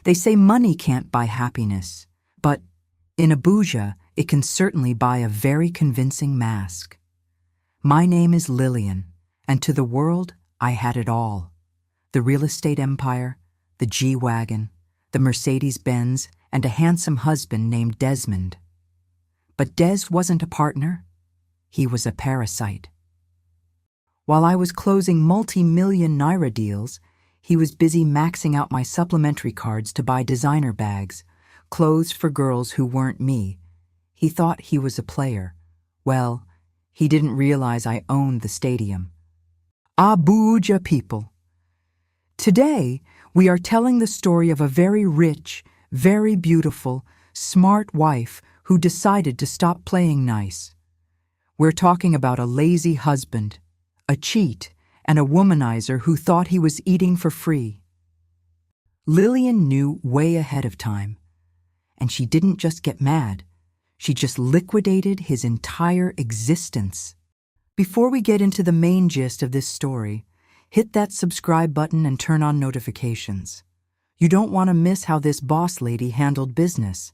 They say money can't buy happiness, but in Abuja, it can certainly buy a very convincing mask. My name is Lilian, and to the world, I had it all. The real estate empire, the G-Wagon, the Mercedes-Benz, and a handsome husband named Desmond. But Des wasn't a partner. He was a parasite. While I was closing multi-million naira deals, he was busy maxing out my supplementary cards to buy designer bags, clothes for girls who weren't me. He thought he was a player. Well, he didn't realize I owned the stadium. Abuja people. Today, we are telling the story of a very rich, very beautiful, smart wife who decided to stop playing nice. We're talking about a lazy husband, a cheat, and a womanizer who thought he was eating for free. Lilian knew way ahead of time, and she didn't just get mad, she just liquidated his entire existence. Before we get into the main gist of this story, hit that subscribe button and turn on notifications. You don't want to miss how this boss lady handled business.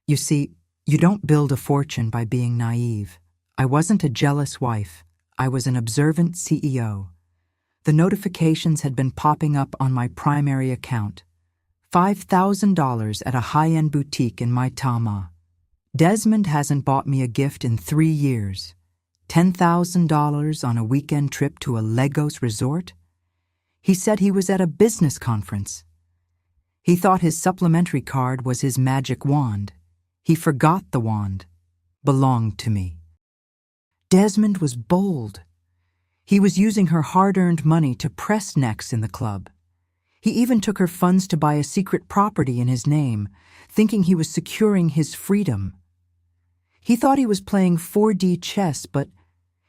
You see, you don't build a fortune by being naive. I wasn't a jealous wife. I was an observant CEO. The notifications had been popping up on my primary account. $5,000 at a high-end boutique in Maitama. Desmond hasn't bought me a gift in 3 years. $10,000 on a weekend trip to a Lagos resort? He said he was at a business conference. He thought his supplementary card was his magic wand. He forgot the wand belonged to me. Desmond was bold. He was using her hard-earned money to press necks in the club. He even took her funds to buy a secret property in his name, thinking he was securing his freedom. He thought he was playing 4D chess, but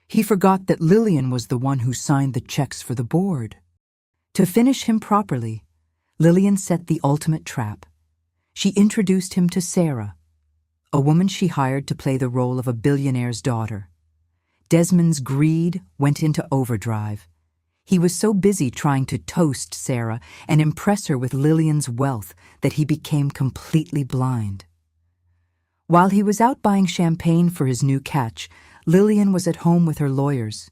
he forgot that Lilian was the one who signed the checks for the board. To finish him properly, Lilian set the ultimate trap. She introduced him to Sarah, a woman she hired to play the role of a billionaire's daughter. Desmond's greed went into overdrive. He was so busy trying to toast Sarah and impress her with Lilian's wealth that he became completely blind. While he was out buying champagne for his new catch, Lilian was at home with her lawyers,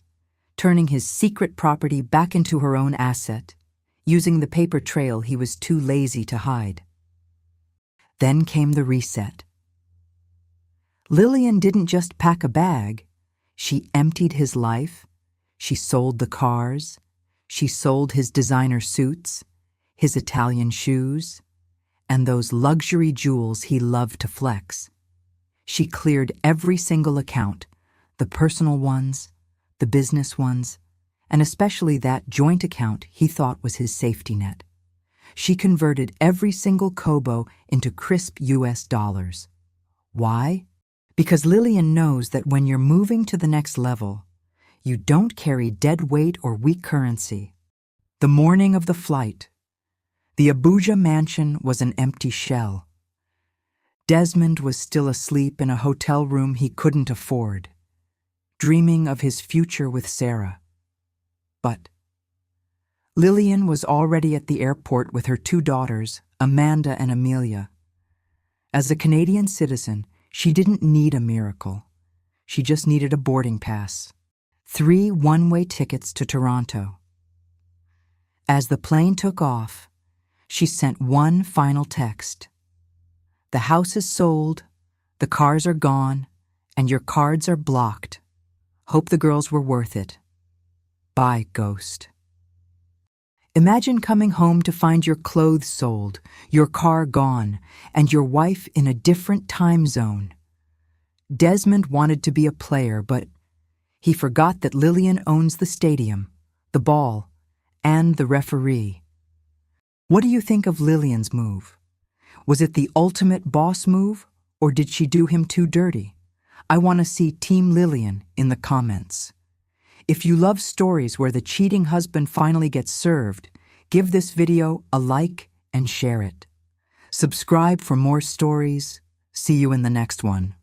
turning his secret property back into her own asset, using the paper trail he was too lazy to hide. Then came the reset. Lilian didn't just pack a bag. She emptied his life, she sold the cars, she sold his designer suits, his Italian shoes, and those luxury jewels he loved to flex. She cleared every single account, the personal ones, the business ones, and especially that joint account he thought was his safety net. She converted every single kobo into crisp US dollars. Why? Because Lilian knows that when you're moving to the next level, you don't carry dead weight or weak currency. The morning of the flight, the Abuja mansion was an empty shell. Desmond was still asleep in a hotel room he couldn't afford, dreaming of his future with Sarah. But Lilian was already at the airport with her 2 daughters, Amanda and Amelia. As a Canadian citizen, she didn't need a miracle. She just needed a boarding pass. 3 one-way tickets to Toronto. As the plane took off, she sent one final text. The house is sold, the cars are gone, and your cards are blocked. Hope the girls were worth it. Bye, ghost. Imagine coming home to find your clothes sold, your car gone, and your wife in a different time zone. Desmond wanted to be a player, but he forgot that Lilian owns the stadium, the ball, and the referee. What do you think of Lilian's move? Was it the ultimate boss move, or did she do him too dirty? I want to see Team Lilian in the comments. If you love stories where the cheating husband finally gets served, give this video a like and share it. Subscribe for more stories. See you in the next one.